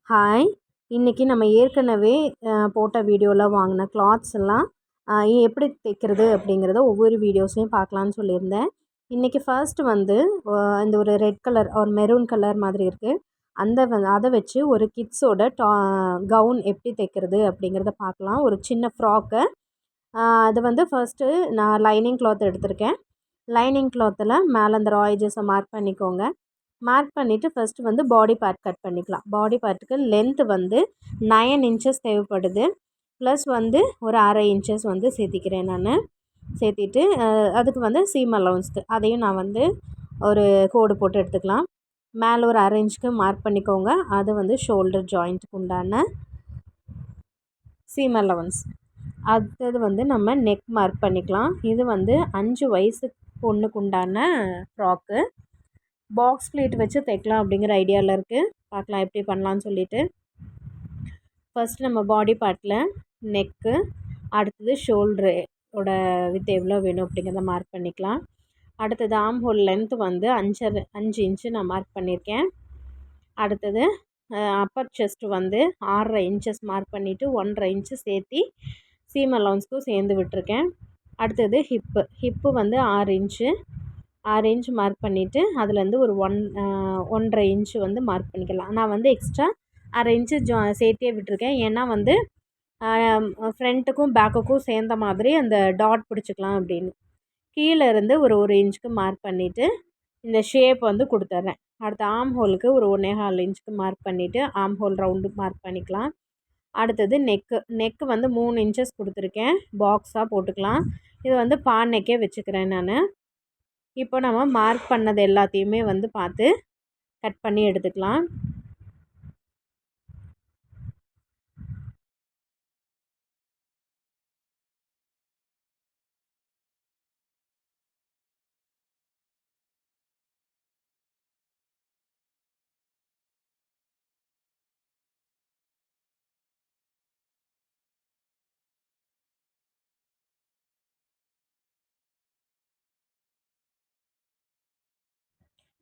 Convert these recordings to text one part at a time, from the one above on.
Hi. இன்றைக்கி நம்ம ஏற்கனவே போட்ட வீடியோவில் வாங்கின கிளாத்ஸ் எல்லாம் எப்படி தைக்கிறது அப்படிங்கிறத ஒவ்வொரு வீடியோஸையும் பார்க்கலான்னு சொல்லியிருந்தேன். இன்றைக்கி ஃபர்ஸ்ட்டு வந்து இந்த ஒரு ரெட் கலர் ஒரு மெரூன் கலர் மாதிரி இருக்குது. அதை வச்சு ஒரு கிட்ஸோட கவுன் எப்படி தைக்கிறது அப்படிங்கிறத பார்க்கலாம். ஒரு சின்ன ஃப்ராக்கு. அது வந்து ஃபர்ஸ்ட்டு நான் லைனிங் கிளாத் எடுத்திருக்கேன். லைனிங் கிளாத்தில் மேலே அந்த ரா எட்ஜஸை மார்க் பண்ணிக்கோங்க. மார்க் பண்ணிவிட்டு ஃபஸ்ட்டு வந்து பாடி பார்ட் கட் பண்ணிக்கலாம். பாடி பார்ட்டுக்கு லென்த்து வந்து 9 இன்ச்சஸ் தேவைப்படுது. ப்ளஸ் வந்து ஒரு அரை இன்ச்சஸ் வந்து சேர்த்திக்கிறேன் நான். சேர்த்திட்டு அதுக்கு வந்து சீம் அலவன்ஸ்க்கு அதையும் நான் வந்து ஒரு கோடு போட்டு எடுத்துக்கலாம். மேலே ஒரு அரை இன்ச்சுக்கு மார்க் பண்ணிக்கோங்க. அது வந்து ஷோல்டர் ஜாயிண்ட்டுக்கு உண்டான சீம் அலவன்ஸ். அடுத்தது வந்து நம்ம நெக் மார்க் பண்ணிக்கலாம். இது வந்து 5 வயசு பொண்ணுக்கு உண்டான ஃப்ராக்கு. பாக்ஸ் ப்ளீட் வச்சு தைக்கலாம் அப்படிங்கிற ஐடியாவில் இருக்குது. பார்க்கலாம் எப்படி பண்ணலான்னு சொல்லிவிட்டு. ஃபஸ்ட்டு நம்ம பாடி பார்ட்டில் நெக்கு, அடுத்தது ஷோல்டரோட வித் எவ்வளோ வேணும் அப்படிங்கிறத மார்க் பண்ணிக்கலாம். அடுத்தது ஆம் ஹோல் லென்த்து வந்து 5 இன்ச்சு நான் மார்க் பண்ணியிருக்கேன். அடுத்தது அப்பர் செஸ்ட்டு வந்து 6.5 இன்ச்சஸ் மார்க் பண்ணிவிட்டு 1.5 இன்ச்சு சேர்த்தி சீம் அலவன்ஸ்க்கும் சேர்ந்து விட்டுருக்கேன். அடுத்தது ஹிப்பு வந்து 6 இன்ச்சு மார்க் பண்ணிவிட்டு அதுலேருந்து ஒரு 1.5 இன்ச்சு வந்து மார்க் பண்ணிக்கலாம். நான் வந்து எக்ஸ்ட்ரா அரை இன்ச்சு சேர்த்தே விட்டுருக்கேன். ஏன்னா வந்து ஃப்ரண்ட்டுக்கும் பேக்குக்கும் சேர்ந்த மாதிரி அந்த டாட் பிடிச்சிக்கலாம் அப்படின்னு. கீழே இருந்து ஒரு இன்ச்சுக்கு மார்க் பண்ணிவிட்டு இந்த ஷேப் வந்து கொடுத்துட்றேன். அடுத்து ஆம் ஹோலுக்கு ஒரு 1.25 இன்ச்சுக்கு மார்க் பண்ணிவிட்டு ஆம் ஹோல் ரவுண்டு மார்க் பண்ணிக்கலாம். அடுத்தது நெக்கு வந்து 3 இன்ச்சஸ் கொடுத்துருக்கேன். பாக்ஸாக போட்டுக்கலாம். இது வந்து நெக்கே வச்சுக்கிறேன் நான். இப்போ நம்ம மார்க் பண்ணது எல்லாத்தையுமே வந்து பார்த்து கட் பண்ணி எடுத்துக்கலாம்.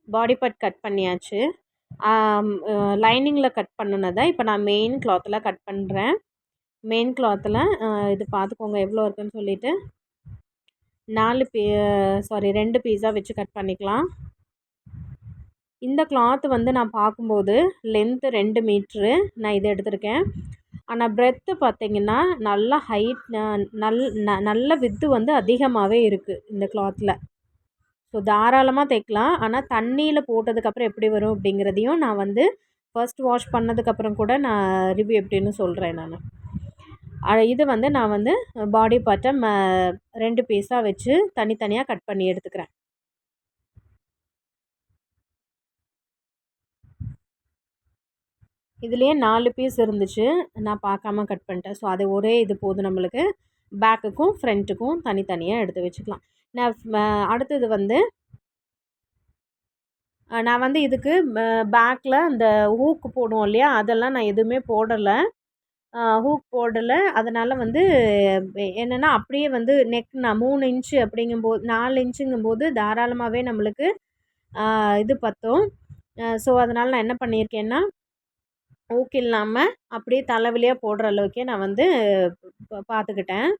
பாடி பார்ட் கட் பண்ணியாச்சு. லைனிங்கில் கட் பண்ணினதை இப்போ நான் மெயின் கிளாத்தில் கட் பண்ணுறேன். மெயின் கிளாத்தில் இது பார்த்துக்கோங்க எவ்வளோ இருக்குதுன்னு சொல்லிவிட்டு 2 பீஸாக வச்சு கட் பண்ணிக்கலாம். இந்த கிளாத்து வந்து நான் பார்க்கும்போது லென்த்து 2 மீட்ரு நான் இதை எடுத்திருக்கேன். ஆனால் ப்ரெத்து பார்த்திங்கன்னா நல்லா ஹைட் நல்ல வித்து வந்து அதிகமாகவே இருக்குது இந்த கிளாத்தில். ஸோ தாராளமாக தைக்கலாம். ஆனால் தண்ணியில் போட்டதுக்கப்புறம் எப்படி வரும் அப்படிங்கிறதையும் நான் வந்து ஃபர்ஸ்ட் வாஷ் பண்ணதுக்கப்புறம் கூட நான் ரிவ்யூ எப்படின்னு சொல்கிறேன் நான். இது வந்து நான் வந்து பாடி பார்ட்டை 2 பீஸாக வச்சு தனித்தனியாக கட் பண்ணி எடுத்துக்கிறேன். இதுலேயே 4 பீஸ் இருந்துச்சு, நான் பார்க்காம கட் பண்ணிட்டேன். ஸோ அது ஒரே இது போதும் நம்மளுக்கு. பேக்குக்கும் ஃப்ரண்ட்டுக்கும் தனித்தனியாக எடுத்து வச்சுக்கலாம். அடுத்தது வந்து நான் வந்து இதுக்கு பேக்கில் அந்த ஹூக்கு போடுவோம் இல்லையா, அதெல்லாம் நான் எதுவுமே போடலை. ஹூக் போடலை. அதனால் வந்து என்னென்னா அப்படியே வந்து நெக் நான் 3 இன்ச்சு அப்படிங்கும்போது 4 இன்ச்சுங்கும்போது தாராளமாகவே நம்மளுக்கு இது பற்றும். ஸோ அதனால் நான் என்ன பண்ணியிருக்கேன்னா ஹூக் இல்லாமல் அப்படியே தலைவலியாக போடுற அளவுக்கே நான் வந்து பார்த்துக்கிட்டேன்.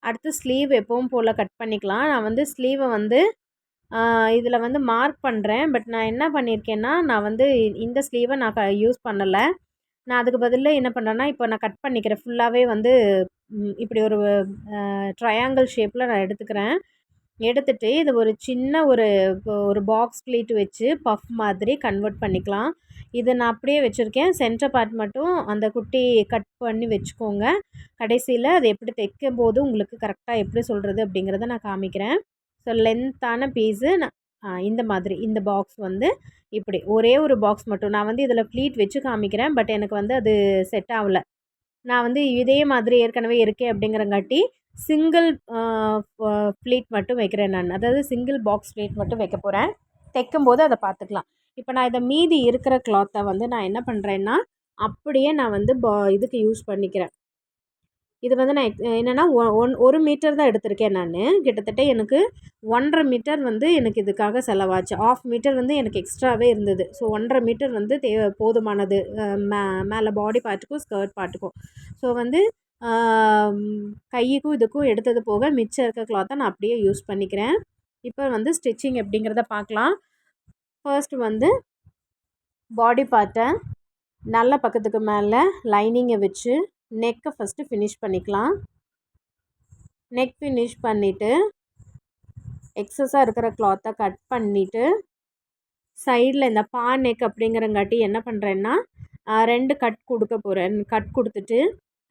அடுத்து ஸ்லீவ் எப்பவும் போல் கட் பண்ணிக்கலாம். நான் வந்து ஸ்லீவை வந்து இதில் வந்து மார்க் பண்ணுறேன். பட் நான் என்ன பண்ணியிருக்கேன்னா நான் வந்து இந்த ஸ்லீவை நான் யூஸ் பண்ணலை. நான் அதுக்கு பதிலாக என்ன பண்ணுறேன்னா இப்போ நான் கட் பண்ணிக்கிறேன். ஃபுல்லாகவே வந்து இப்படி ஒரு ட்ரையாங்கிள் ஷேப்பில் நான் எடுத்துக்கிறேன். எடுத்துகிட்டு இது ஒரு சின்ன ஒரு பாக்ஸ் ப்ளீட் வச்சு பஃப் மாதிரி கன்வெர்ட் பண்ணிக்கலாம். இது நான் அப்படியே வச்சுருக்கேன். சென்டர் பார்ட் மட்டும் அந்த குட்டி கட் பண்ணி வச்சுக்கோங்க. கடைசியில் அது எப்படி தைக்கும்போது உங்களுக்கு கரெக்டாக எப்படி சொல்கிறது அப்படிங்கிறத நான் காமிக்கிறேன். ஸோ லென்த்தான பீஸு நான் இந்த மாதிரி இந்த பாக்ஸ் வந்து இப்படி ஒரே ஒரு பாக்ஸ் மட்டும் நான் வந்து இதில் ப்ளீட் வச்சு காமிக்கிறேன். பட் எனக்கு வந்து அது செட் ஆகலை. நான் வந்து இதே மாதிரி ஏற்கனவே இருக்கே அப்படிங்கிறங்காட்டி சிங்கிள் ப்ளீட் மட்டும் வைக்கிறேன் நான். அதாவது சிங்கிள் பாக்ஸ் ப்ளீட் மட்டும் வைக்க போகிறேன். தைக்கும்போது அதை பார்த்துக்கலாம். இப்போ நான் இதை மீதி இருக்கிற கிளாத்தை வந்து நான் என்ன பண்ணுறேன்னா அப்படியே நான் வந்து இதுக்கு யூஸ் பண்ணிக்கிறேன். இது வந்து நான் என்னென்னா 1 மீட்டர் தான் எடுத்திருக்கேன் நான். கிட்டத்தட்ட எனக்கு 1.5 மீட்டர் வந்து எனக்கு இதுக்காக செலவாச்சு. 1/2 மீட்டர் வந்து எனக்கு எக்ஸ்ட்ராவே இருந்தது. ஸோ 1.5 மீட்டர் வந்து போதுமானது மேலே பாடி பார்ட்டுக்கும் ஸ்கர்ட் பார்ட்டுக்கும். ஸோ வந்து கைக்கும் இதுக்கும் எடுத்தது போக மிச்சம் இருக்க கிளாத்தை நான் அப்படியே யூஸ் பண்ணிக்கிறேன். இப்போ வந்து ஸ்டிச்சிங் எப்படிங்கிறத பார்க்கலாம். ஃபர்ஸ்ட் வந்து பாடி பார்ட்டை நல்ல பக்கத்துக்கு மேலே லைனிங்கை வச்சு நெக்கை ஃபஸ்ட்டு ஃபினிஷ் பண்ணிக்கலாம். நெக் ஃபினிஷ் பண்ணிவிட்டு எக்ஸஸாக இருக்கிற கிளாத்தை கட் பண்ணிவிட்டு சைடில் இந்த நெக் அப்படிங்கிறங்காட்டி என்ன பண்ணுறேன்னா 2 கட் கொடுக்க போகிறேன். கட் கொடுத்துட்டு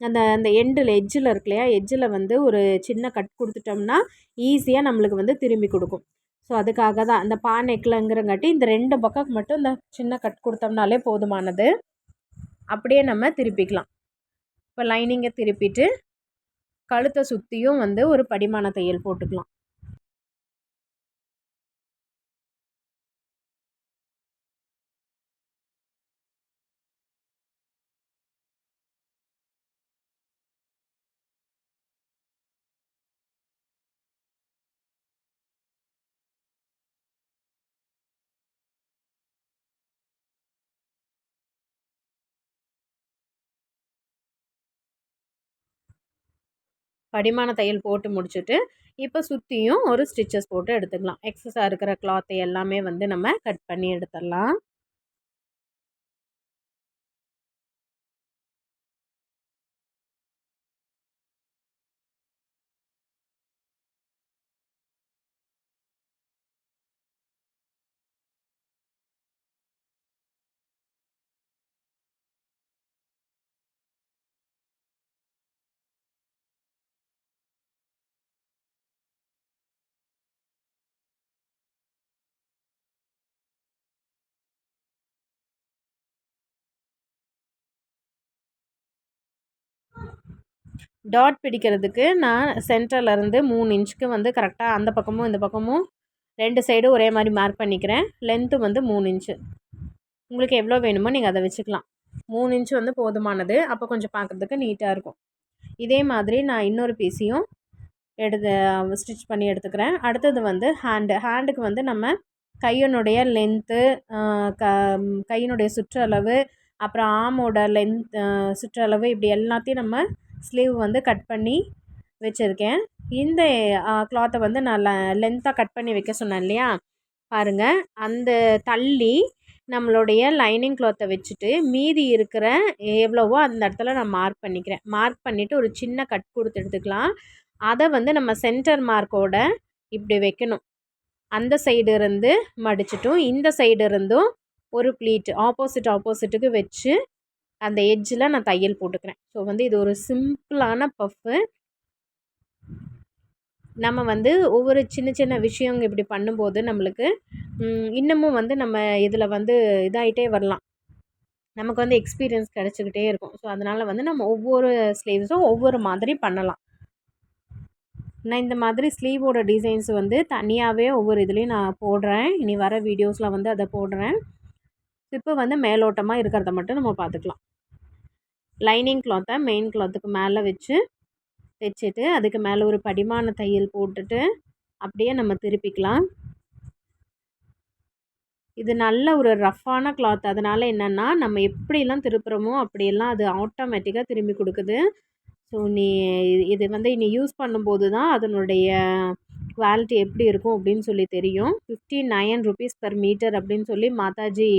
அந்த அந்த எண்டில் எட்ஜில் இருக்கு இல்லையா, எட்ஜில் வந்து ஒரு சின்ன கட் கொடுத்துட்டோம்னா ஈஸியாக நம்மளுக்கு வந்து திரும்பி கொடுக்கும். ஸோ அதுக்காக தான் அந்த நெக்கில்ங்கிறங்காட்டி இந்த 2 பக்கம் மட்டும் இந்த சின்ன கட் கொடுத்தோம்னாலே போதுமானது. அப்படியே நம்ம திருப்பிக்கலாம். இப்போ லைனிங்கை திருப்பிட்டு கழுத்தை சுற்றியும் வந்து ஒரு படிமான தையல் போட்டுக்கலாம். படிமான தையல் போட்டு முடிச்சுட்டு இப்போ சுற்றியும் ஒரு ஸ்டிச்சஸ் போட்டு எடுத்துக்கலாம். எக்ஸஸாக இருக்கிற கிளாத்தை எல்லாமே வந்து நம்ம கட் பண்ணி எடுத்துடலாம். டாட் பிடிக்கிறதுக்கு நான் சென்டர்லேருந்து 3 இன்ச்சுக்கு வந்து கரெக்டாக அந்த பக்கமும் இந்த பக்கமும் 2 சைடும் ஒரே மாதிரி மார்க் பண்ணிக்கிறேன். லென்த்து வந்து 3 இன்ச்சு. உங்களுக்கு எவ்வளோ வேணுமோ நீங்கள் அதை வச்சுக்கலாம். 3 இன்ச்சு வந்து போதுமானது. அப்போ கொஞ்சம் பார்க்குறதுக்கு நீட்டாக இருக்கும். இதே மாதிரி நான் இன்னொரு பீஸையும் ஸ்டிச் பண்ணி எடுத்துக்கிறேன். அடுத்தது வந்து ஹேண்டுக்கு வந்து நம்ம கையினுடைய லென்த்து, கையினுடைய சுற்றளவு, அப்புறம் ஆமோட சுற்றளவு, இப்படி எல்லாத்தையும் நம்ம ஸ்லீவ் வந்து கட் பண்ணி வச்சுருக்கேன். இந்த கிளாத்தை வந்து நான் லென்த்தாக கட் பண்ணி வைக்க சொன்னேன் இல்லையா, பாருங்கள். அந்த தள்ளி நம்மளுடைய லைனிங் கிளாத்தை வச்சுட்டு மீதி இருக்கிற எவ்வளவோ அந்த இடத்துல நான் மார்க் பண்ணிக்கிறேன். மார்க் பண்ணிவிட்டு ஒரு சின்ன கட் கொடுத்து எடுத்துக்கலாம். அதை வந்து நம்ம சென்டர் மார்க்கோட இப்படி வைக்கணும். அந்த சைடு இருந்து மடிச்சிட்டும் இந்த சைடு இருந்தும் ஒரு ப்ளீட் ஆப்போசிட்டுக்கு வச்சு அந்த எட்ஜில் நான் தையல் போட்டுக்கிறேன். ஸோ வந்து இது ஒரு சிம்பிளான பஃப்பு. நம்ம வந்து ஒவ்வொரு சின்ன சின்ன விஷயங்க இப்படி பண்ணும்போது நம்மளுக்கு இன்னமும் வந்து நம்ம இதில் வந்து இதாகிட்டே வரலாம். நமக்கு வந்து எக்ஸ்பீரியன்ஸ் கிடச்சிக்கிட்டே இருக்கும். ஸோ அதனால் வந்து நம்ம ஒவ்வொரு ஸ்லீவ்ஸும் ஒவ்வொரு மாதிரி பண்ணலாம். நான் இந்த மாதிரி ஸ்லீவோட டிசைன்ஸ் வந்து தனியாகவே ஒவ்வொரு இதுலேயும் நான் போடுறேன். இனி வர வீடியோஸில் வந்து அதை போடுறேன். இப்போ வந்து மேலோட்டமாக இருக்கிறத மட்டும் நம்ம பார்த்துக்கலாம். லைனிங் கிளாத்தை மெயின் கிளாத்துக்கு மேலே வச்சு தைச்சிட்டு அதுக்கு மேலே ஒரு படிமான தையல் போட்டுட்டு அப்படியே நம்ம திருப்பிக்கலாம். இது நல்ல ஒரு ரஃப்பான கிளாத். அதனால் என்னென்னா நம்ம எப்படிலாம் திருப்புறோமோ அப்படியெல்லாம் அது ஆட்டோமேட்டிக்காக திரும்பி கொடுக்குது. ஸோ இது வந்து இனி யூஸ் பண்ணும்போது தான் அதனுடைய குவாலிட்டி எப்படி இருக்கும் அப்படின்னு சொல்லி தெரியும். 59 rupees per மீட்டர் அப்படின்னு சொல்லி மாதாஜி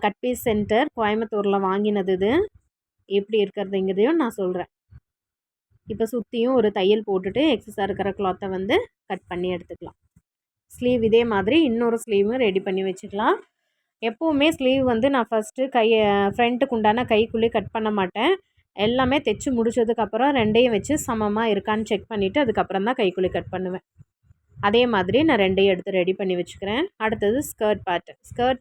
கட் பீஸ் சென்டர் கோயம்புத்தூரில் வாங்கினது. இது எப்படி இருக்கிறதுங்கிறதையும் நான் சொல்கிறேன். இப்போ சுற்றியும் ஒரு தையல் போட்டுட்டு எக்ஸஸாக இருக்கிற கிளாத்தை வந்து கட் பண்ணி எடுத்துக்கலாம். ஸ்லீவ் இதே மாதிரி இன்னொரு ஸ்லீவும் ரெடி பண்ணி வச்சுக்கலாம். எப்போவுமே ஸ்லீவ் வந்து நான் ஃபஸ்ட்டு ஃப்ரண்ட்டுக்கு உண்டான கைக்குள்ளே கட் பண்ண மாட்டேன். எல்லாமே தைச்சி முடிச்சதுக்கப்புறம் 2யும் வச்சு சமமாக இருக்கான்னு செக் பண்ணிவிட்டு அதுக்கப்புறம் தான் கைக்குள்ளே கட் பண்ணுவேன். அதே மாதிரி நான் 2யும் எடுத்து ரெடி பண்ணி வச்சுக்கிறேன். அடுத்தது ஸ்கர்ட்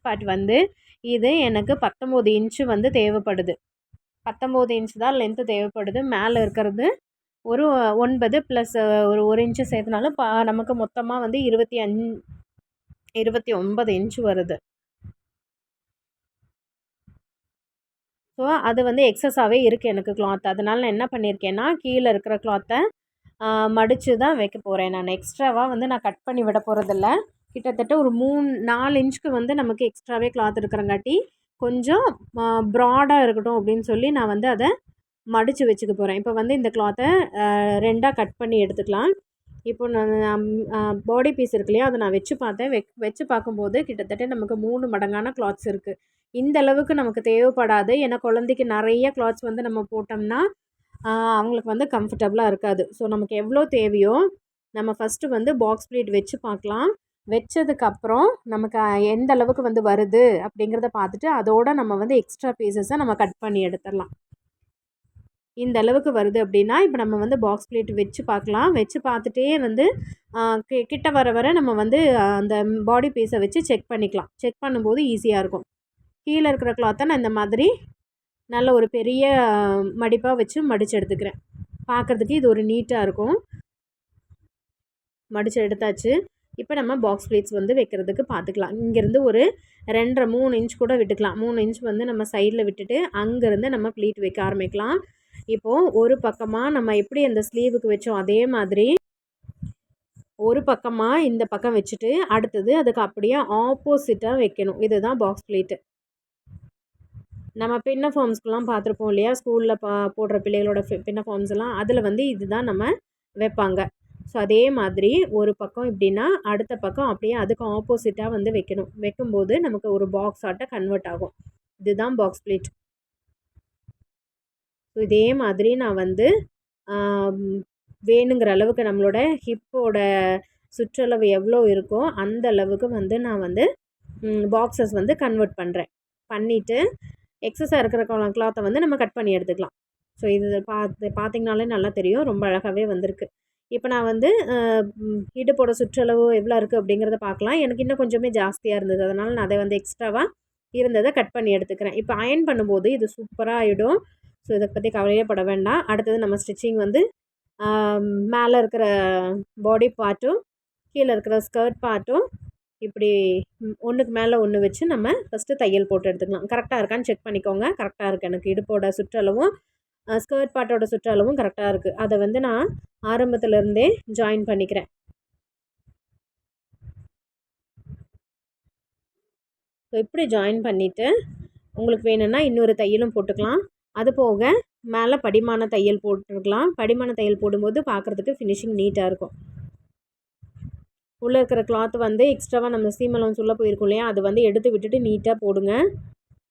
பார்ட் வந்து இது எனக்கு 19 இன்ச்சு வந்து தேவைப்படுது. 19 இன்ச்சு தான் லென்த்து தேவைப்படுது. மேலே இருக்கிறது ஒரு 9 ப்ளஸ் ஒரு 1 இன்ச்சு சேர்த்துனாலும் நமக்கு மொத்தமாக வந்து 29 இன்ச்சு வருது. ஸோ அது வந்து எக்ஸஸாகவே இருக்குது எனக்கு கிளாத். அதனால் நான் என்ன பண்ணியிருக்கேன்னா கீழே இருக்கிற கிளாத்தை மடித்து தான் வைக்க போகிறேன். நான் எக்ஸ்ட்ராவாக வந்து நான் கட் பண்ணி விட போகிறதில்ல. கிட்டத்தட்ட ஒரு 4 இன்ச்சுக்கு வந்து நமக்கு எக்ஸ்ட்ராவே கிளாத் இருக்கிறங்காட்டி கொஞ்சம் ப்ராடாக இருக்கட்டும் அப்படின்னு சொல்லி நான் வந்து அதை மடித்து வச்சுக்க போகிறேன். இப்போ வந்து இந்த கிளாத்தை 2ஆக கட் பண்ணி எடுத்துக்கலாம். இப்போ நான் பாடி பீஸ் இருக்கு இல்லையா, அதை நான் வச்சு பார்த்தேன். வச்சு பார்க்கும்போது கிட்டத்தட்ட நமக்கு 3 மடங்கான கிளாத்ஸ் இருக்குது. இந்த அளவுக்கு நமக்கு தேவைப்படாது. ஏன்னா குழந்தைக்கு நிறைய கிளாத்ஸ் வந்து நம்ம போட்டோம்னா அவங்களுக்கு வந்து கம்ஃபர்டபுளாக இருக்காது. ஸோ நமக்கு எவ்வளோ தேவையோ நம்ம ஃபஸ்ட்டு வந்து பாக்ஸ் ப்ளீட் வச்சு பார்க்கலாம். வச்சதுக்கப்புறம் நமக்கு எந்த அளவுக்கு வந்து வருது அப்படிங்கிறத பார்த்துட்டு அதோடு நம்ம வந்து எக்ஸ்ட்ரா பீசஸை நம்ம கட் பண்ணி எடுத்துடலாம். இந்த அளவுக்கு வருது அப்படின்னா இப்போ நம்ம வந்து பாக்ஸ் ப்ளேட் வச்சு பார்க்கலாம். வச்சு பார்த்துட்டே வந்து கிட்ட வர வர நம்ம வந்து அந்த பாடி பீஸை வச்சு செக் பண்ணிக்கலாம். செக் பண்ணும்போது ஈஸியாக இருக்கும். கீழே இருக்கிற கிளாத்தை நான் இந்த மாதிரி நல்ல ஒரு பெரிய மடிப்பாக வச்சு மடித்து எடுத்துக்கிறேன். பார்க்குறதுக்கு இது ஒரு நீட்டாக இருக்கும். மடித்து எடுத்தாச்சு. இப்போ நம்ம பாக்ஸ் ப்ளேட்ஸ் வந்து வைக்கிறதுக்கு பார்த்துக்கலாம். இங்கேருந்து ஒரு 2.5 3 இன்ச் கூட விட்டுக்கலாம். 3 இன்ச் வந்து நம்ம சைடில் விட்டுட்டு அங்கேருந்து நம்ம ப்ளீட் வைக்க ஆரம்பிக்கலாம். இப்போது ஒரு பக்கமாக நம்ம எப்படி அந்த ஸ்லீவுக்கு வச்சோம் அதே மாதிரி ஒரு பக்கமாக இந்த பக்கம் வச்சுட்டு அடுத்தது அதுக்கு அப்படியே ஆப்போசிட்டாக வைக்கணும். இதுதான் பாக்ஸ் ப்ளீட்டு. நம்ம பின்ன ஃபார்ம்ஸ்க்கெலாம் பார்த்துருப்போம் இல்லையா, ஸ்கூலில் போடுற பிள்ளைகளோட பின்ன ஃபார்ம்ஸ் எல்லாம் அதில் வந்து இதுதான் நம்ம வைப்பாங்க. ஸோ அதே மாதிரி ஒரு பக்கம் இப்படின்னா அடுத்த பக்கம் அப்படியே அதுக்கு ஆப்போசிட்டாக வந்து வைக்கணும். வைக்கும்போது நமக்கு ஒரு பாக்ஸ் ஆட்ட கன்வெர்ட் ஆகும். இதுதான் பாக்ஸ் ப்ளீட். ஸோ இதே மாதிரி நான் வந்து வேணுங்கிற அளவுக்கு நம்மளோட ஹிப்போட சுற்றளவு எவ்வளோ இருக்கோ அந்த அளவுக்கு வந்து நான் வந்து பாக்ஸஸ் வந்து கன்வெர்ட் பண்ணுறேன். பண்ணிவிட்டு எக்ஸஸாக இருக்கிற கிளாத்தை வந்து நம்ம கட் பண்ணி எடுத்துக்கலாம். ஸோ இது பார்த்திங்கனாலே நல்லா தெரியும், ரொம்ப அழகாகவே வந்திருக்கு. இப்போ நான் வந்து இடுப்போட சுற்றளவு எவ்வளோ இருக்குது அப்படிங்கிறத பார்க்கலாம். எனக்கு இன்னும் கொஞ்சமே ஜாஸ்தியாக இருந்தது, அதனால் நான் அதை வந்து எக்ஸ்ட்ராவாக இருந்ததை கட் பண்ணி எடுத்துக்கிறேன். இப்போ அயன் பண்ணும்போது இது சூப்பராக ஆகிடும். ஸோ இதை பற்றி கவலையே பட வேண்டாம். அடுத்தது நம்ம ஸ்டிச்சிங் வந்து மேலே இருக்கிற பாடி பார்ட்டும் கீழே இருக்கிற ஸ்கர்ட் பார்ட்டும் இப்படி ஒன்றுக்கு மேலே ஒன்று வச்சு நம்ம ஃபஸ்ட்டு தையல் போட்டு எடுத்துக்கலாம். கரெக்டாக இருக்கான்னு செக் பண்ணிக்கோங்க. கரெக்டாக இருக்குது. எனக்கு இடுப்போட சுற்றளவும் ஸ்கர்ட் பார்ட்டோட சுற்றளவும் கரெக்டாக இருக்குது. அதை வந்து நான் ஆரம்பத்துலேருந்தே ஜாயின் பண்ணிக்கிறேன். ஸோ இப்படி ஜாயின் பண்ணிவிட்டு உங்களுக்கு வேணும்னா இன்னொரு தையலும் போட்டுக்கலாம். அது போக மேலே படிமான தையல் போட்டுருக்கலாம். படிமான தையல் போடும்போது பார்க்குறதுக்கு ஃபினிஷிங் நீட்டாக இருக்கும். உள்ளே இருக்கிற கிளாத் வந்து எக்ஸ்ட்ராவாக நம்ம சீமலம் சொல்ல போயிருக்கோம் இல்லையா, அது வந்து எடுத்து விட்டுட்டு நீட்டாக போடுங்க.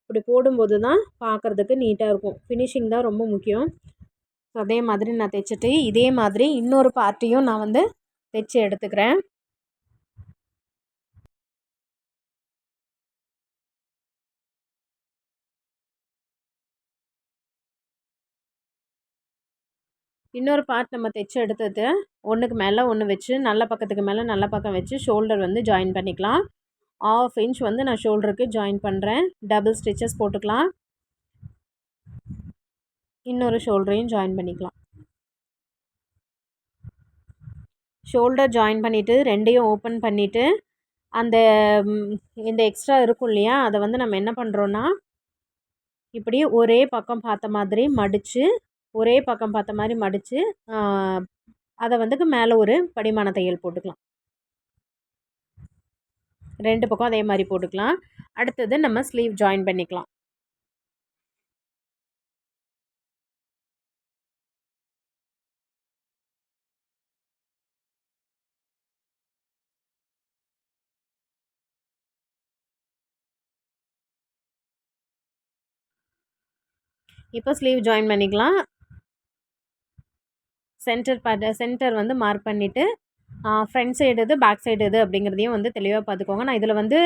இப்படி போடும்போது தான் பார்க்குறதுக்கு நீட்டாக இருக்கும். ஃபினிஷிங் தான் ரொம்ப முக்கியம். ஸோ அதே மாதிரி நான் தைச்சிட்டு இதே மாதிரி இன்னொரு பார்ட்டையும் நான் வந்து தைச்சி எடுத்துக்கிறேன். இன்னொரு பார்ட் நம்ம தைச்சி எடுத்தது ஒன்றுக்கு மேலே ஒன்று வச்சு நல்ல பக்கத்துக்கு மேலே நல்ல பக்கம் வச்சு ஷோல்டர் வந்து ஜாயின் பண்ணிக்கலாம். 1/2 இன்ச் வந்து நான் ஷோல்டருக்கு ஜாயின் பண்ணுறேன். டபுள் ஸ்டிச்சஸ் போட்டுக்கலாம். இன்னொரு ஷோல்டரையும் ஜாயின் பண்ணிக்கலாம். ஷோல்டர் ஜாயின் பண்ணிவிட்டு ரெண்டையும் ஓப்பன் பண்ணிவிட்டு அந்த இந்த எக்ஸ்ட்ரா இருக்கும் இல்லையா, அதை வந்து நம்ம என்ன பண்ணுறோன்னா இப்படி ஒரே பக்கம் பார்த்த மாதிரி மடித்து அதை வந்து மேலே ஒரு படிமான தையல் போட்டுக்கலாம். 2 பக்கம் அதே மாதிரி போட்டுக்கலாம். அடுத்தது நம்ம ஸ்லீவ் ஜாயின் பண்ணிக்கலாம். இப்போ ஸ்லீவ் ஜாயின் பண்ணிக்கலாம். சென்டர் வந்து மார்க் பண்ணிவிட்டு ஃப்ரண்ட் சைடு எது பேக் சைடு எது அப்படிங்கிறதையும் வந்து தெளிவாக பார்த்துக்கோங்க. நான் இதில் வந்து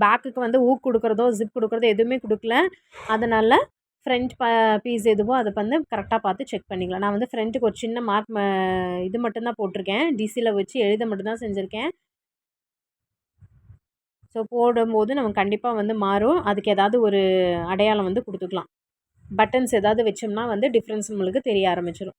பேக்குக்கு வந்து ஊக் கொடுக்குறதோ ஜிப் கொடுக்குறதோ எதுவுமே கொடுக்கல. அதனால் ஃப்ரண்ட் பீஸ் எதுவோ அதை வந்து கரெக்டாக பார்த்து செக் பண்ணிக்கலாம். நான் வந்து ஃப்ரண்ட்டுக்கு ஒரு சின்ன மார்க் இது மட்டும்தான் போட்டிருக்கேன். டிசியில் வச்சு எழுத மட்டும்தான் செஞ்சுருக்கேன். ஸோ போடும்போது நம்ம கண்டிப்பாக வந்து மாறும். அதுக்கு ஏதாவது ஒரு அடையாளம் வந்து கொடுத்துக்கலாம். பட்டன்ஸ் ஏதாவது வச்சோம்னா வந்து டிஃப்ரென்ஸ் நம்மளுக்கு தெரிய ஆரம்பிச்சிடும்.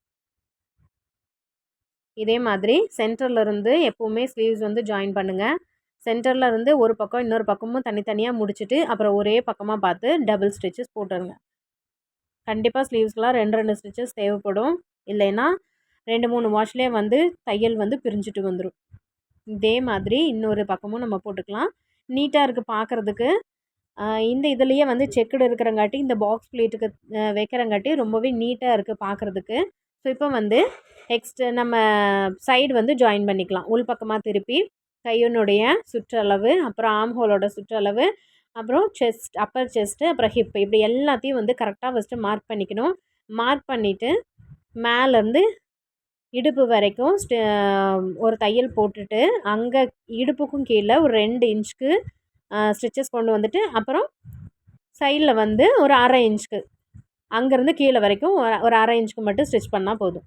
இதே மாதிரி சென்டர்லேருந்து எப்போவுமே ஸ்லீவ்ஸ் வந்து ஜாயின் பண்ணுங்கள். சென்டரில் இருந்து ஒரு பக்கம் இன்னொரு பக்கமும் தனித்தனியாக முடிச்சுட்டு அப்புறம் ஒரே பக்கமாக பார்த்து டபுள் ஸ்டிச்சஸ் போட்டுருங்க. கண்டிப்பாக ஸ்லீவ்ஸ்க்கெலாம் 2 ஸ்டிச்சஸ் தேவைப்படும். இல்லைன்னா 2-3 வாஷ்லேயே வந்து தையல் வந்து பிரிஞ்சுட்டு வந்துடும். இதே மாதிரி இன்னொரு பக்கமும் நம்ம போட்டுக்கலாம். நீட்டாக இருக்குது பார்க்குறதுக்கு. இந்த இதுலேயே வந்து செக்குடு இருக்கிறங்காட்டி இந்த பாக்ஸ் ப்ளீட்டுக்கு வைக்கிறங்காட்டி ரொம்பவே நீட்டாக இருக்குது பார்க்குறதுக்கு. ஸோ இப்போ வந்து நம்ம சைடு வந்து ஜாயின் பண்ணிக்கலாம். உள் பக்கமாக திருப்பி கையினுடைய சுற்றளவு, அப்புறம் ஆர்ம் ஹோலோட சுற்றளவு, அப்புறம் அப்பர் செஸ்ட்டு, அப்புறம் ஹிப்பு, இப்படி எல்லாத்தையும் வந்து கரெக்டாக ஃபஸ்ட்டு மார்க் பண்ணிக்கணும். மார்க் பண்ணிவிட்டு மேலேருந்து இடுப்பு வரைக்கும் ஒரு தையல் போட்டுட்டு, அங்கே இடுப்புக்கும் கீழே ஒரு 2 இன்ச்சுக்கு ஸ்டிச்சஸ் கொண்டு வந்துட்டு, அப்புறம் சைடில் வந்து ஒரு 1/2 இன்ச்சுக்கு அங்கேருந்து கீழே வரைக்கும் ஒரு 1/2 இன்ச்சுக்கு மட்டும் ஸ்டிச் பண்ணால் போதும்.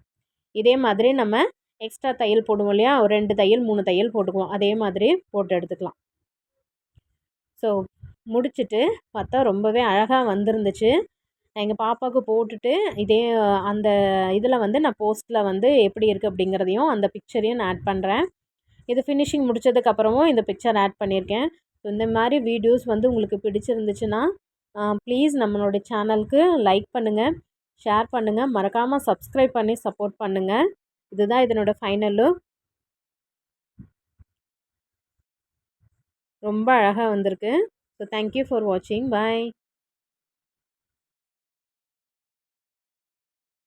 இதே மாதிரி நம்ம எக்ஸ்ட்ரா தையல் போடுவோம் இல்லையா, ஒரு 2 தையல் 3 தையல் போட்டுக்குவோம். அதே மாதிரி போட்டு எடுத்துக்கலாம். ஸோ முடிச்சுட்டு பார்த்தா ரொம்பவே அழகாக வந்திருந்துச்சு. எங்கள் பாப்பாவுக்கு போட்டுட்டு அந்த இதில் வந்து நான் போஸ்ட்டில் வந்து எப்படி இருக்குது அப்படிங்கிறதையும் அந்த பிக்சரையும் நான் ஆட் பண்ணுறேன். இது ஃபினிஷிங் முடித்ததுக்கப்புறமும் இந்த பிக்சர் ஆட் பண்ணியிருக்கேன். ஸோ இந்த மாதிரி வீடியோஸ் வந்து உங்களுக்கு பிடிச்சிருந்துச்சுன்னா ப்ளீஸ் நம்மளோட சேனலுக்கு லைக் பண்ணுங்கள், ஷேர் பண்ணுங்கள், மறக்காமல் சப்ஸ்கிரைப் பண்ணி சப்போர்ட் பண்ணுங்கள். இதுதான் இதனோட ஃபைனல் லுக். ரொம்ப அழகாக வந்திருக்கு. ஸோ தேங்க்யூ ஃபார் வாட்சிங். பாய்.